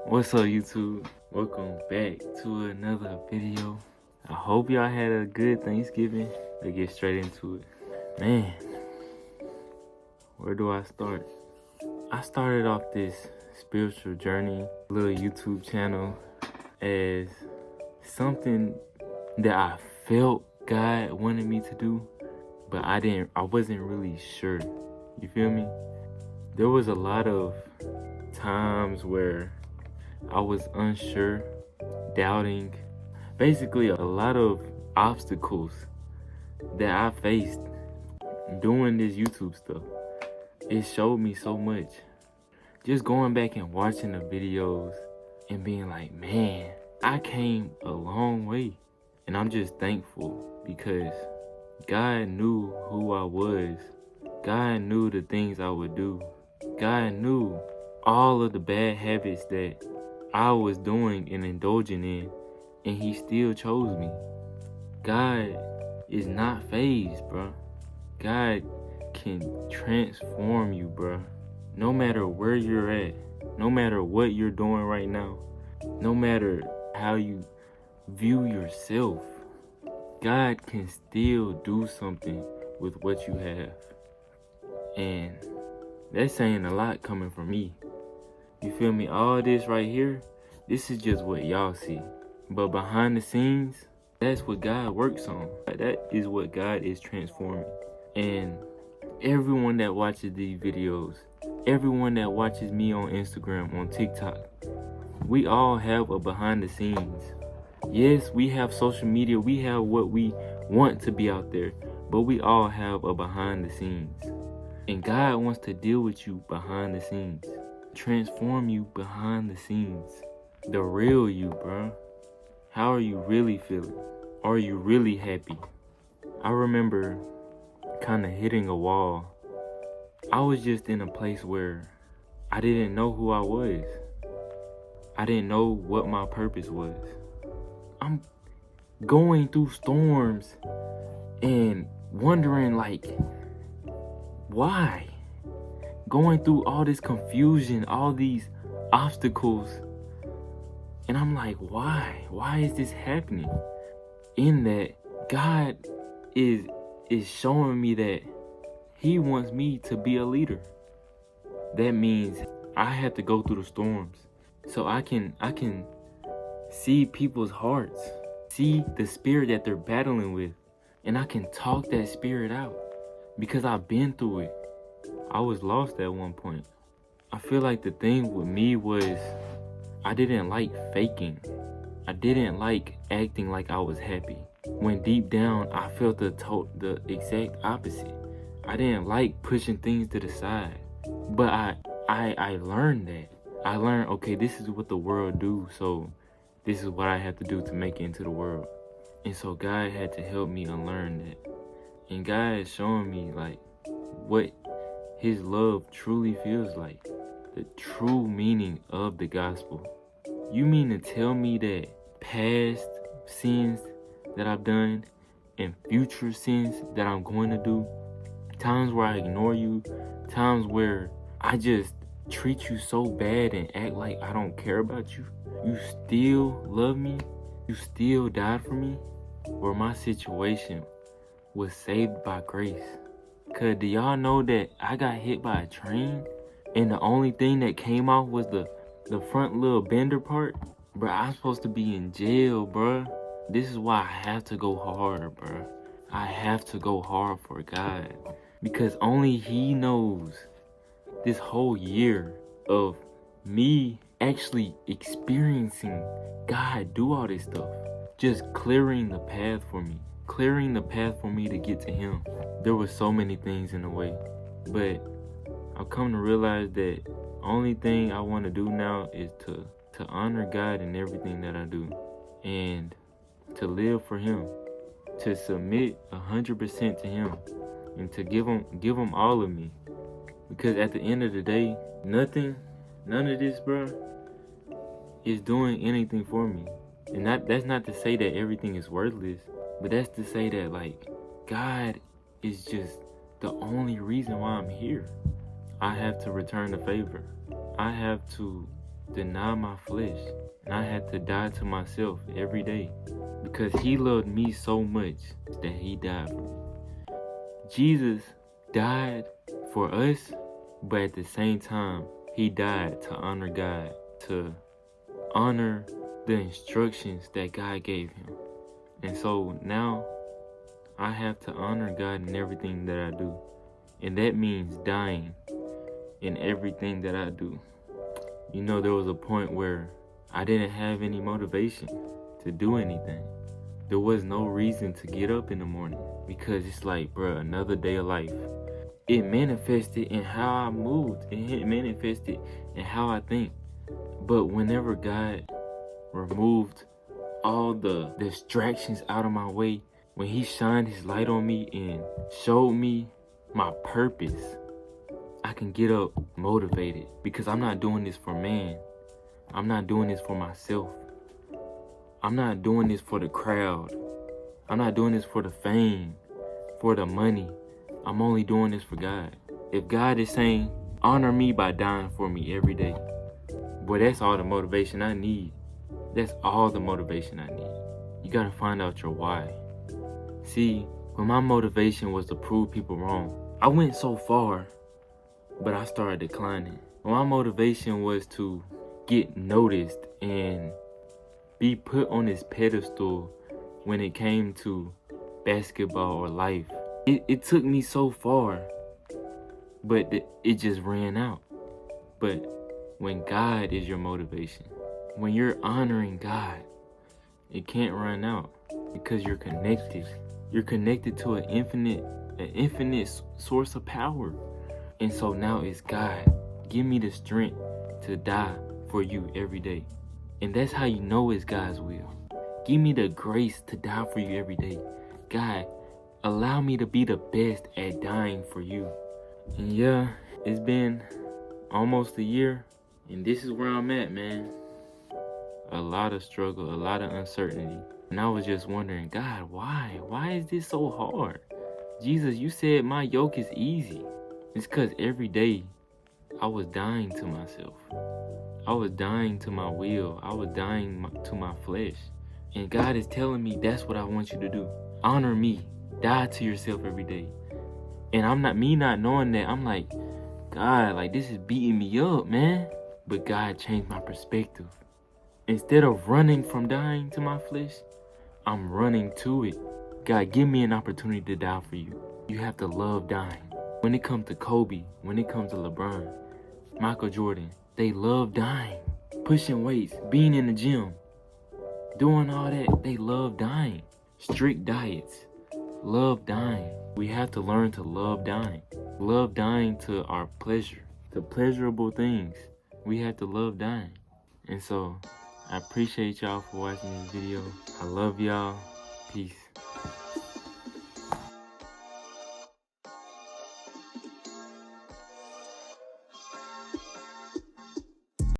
What's up, YouTube? Welcome back to another video. I hope y'all had a good Thanksgiving. Let's get straight into it. Man, where do I start? I started off this spiritual journey, little YouTube channel, as something that I felt God wanted me to do, but I wasn't really sure. You feel me? There was a lot of times where I was unsure, doubting, basically a lot of obstacles that I faced doing this YouTube stuff. It showed me so much. Just going back and watching the videos and being like, man, I came a long way. And I'm just thankful because God knew who I was. God knew the things I would do. God knew all of the bad habits that I was doing and indulging in, and he still chose me. God is not phased, bro. God can transform you, bro. No matter where you're at, no matter what you're doing right now, no matter how you view yourself, God can still do something with what you have. And that's saying a lot coming from me. You feel me? All this right here, this is just what y'all see. But behind the scenes, that's what God works on. That is what God is transforming. And everyone that watches these videos, everyone that watches me on Instagram, on TikTok, we all have a behind the scenes. Yes, we have social media, we have what we want to be out there, but we all have a behind the scenes. And God wants to deal with you behind the scenes. Transform you behind the scenes. The real you, bro. How are you really feeling? Are you really happy? I remember kind of hitting a wall. I was just in a place where I didn't know who I was. I didn't know what my purpose was. I'm going through storms and wondering, like, why? Going through all this confusion, all these obstacles. And I'm like, why? Why is this happening? In that, God is showing me that he wants me to be a leader. That means I have to go through the storms so I can see people's hearts, see the spirit that they're battling with, and I can talk that spirit out because I've been through it. I was lost at one point. I feel like the thing with me was I didn't like faking. I didn't like acting like I was happy. When deep down, I felt the exact opposite. I didn't like pushing things to the side. But I learned that. I learned, okay, this is what the world do, so this is what I have to do to make it into the world. And so God had to help me unlearn that. And God is showing me, like, what his love truly feels like. The true meaning of the gospel. You mean to tell me that past sins that I've done and future sins that I'm going to do, times where I ignore you, times where I just treat you so bad and act like I don't care about you, you still love me? You still died for me? Where my situation was saved by grace? Cause do y'all know that I got hit by a train and the only thing that came off was the front little bender part? Bruh, I'm supposed to be in jail, bruh. This is why I have to go hard, bruh. I have to go hard for God. Because only he knows this whole year of me actually experiencing God do all this stuff. Just clearing the path for me. Clearing the path for me to get to him. There were so many things in the way. But I've come to realize that only thing I want to do now is to honor God in everything that I do. And to live for him. To submit 100% to him. And to give him all of me. Because at the end of the day, none of this, bro, is doing anything for me. And that's not to say that everything is worthless, but that's to say that, like, God is just the only reason why I'm here. I have to return the favor. I have to deny my flesh. And I had to die to myself every day. Because he loved me so much that he died for me. Jesus died for us, but at the same time, he died to honor God, to honor the instructions that God gave him. And so now I have to honor God in everything that I do. And that means dying in everything that I do. You know, there was a point where I didn't have any motivation to do anything. There was no reason to get up in the morning because it's like, bruh, another day of life. It manifested in how I moved, and it manifested in how I think. But whenever God removed all the distractions out of my way, when he shined his light on me and showed me my purpose, I can get up motivated because I'm not doing this for man. I'm not doing this for myself. I'm not doing this for the crowd. I'm not doing this for the fame, for the money. I'm only doing this for God. If God is saying, honor me by dying for me every day, boy, that's all the motivation I need. That's all the motivation I need. You gotta find out your why. See, when my motivation was to prove people wrong, I went so far, but I started declining. When my motivation was to get noticed and be put on this pedestal when it came to basketball or life, it took me so far, but it just ran out. But when God is your motivation, when you're honoring God, it can't run out because you're connected. You're connected to an infinite source of power. And so now it's God. Give me the strength to die for you every day. And that's how you know it's God's will. Give me the grace to die for you every day. God, allow me to be the best at dying for you. And yeah, it's been almost a year, and this is where I'm at, man. A lot of struggle, a lot of uncertainty. And I was just wondering, God, why? Why is this so hard? Jesus, you said my yoke is easy. It's because every day I was dying to myself. I was dying to my will. I was dying to my flesh. And God is telling me that's what I want you to do. Honor me. Die to yourself every day. And not knowing that, I'm like, God, like this is beating me up, man. But God changed my perspective. Instead of running from dying to my flesh, I'm running to it. God, give me an opportunity to die for you. You have to love dying. When it comes to Kobe, when it comes to LeBron, Michael Jordan, they love dying. Pushing weights, being in the gym, doing all that, they love dying. Strict diets, love dying. We have to learn to love dying. Love dying to our pleasure, to pleasurable things. We have to love dying. And so, I appreciate y'all for watching this video. I love y'all. Peace.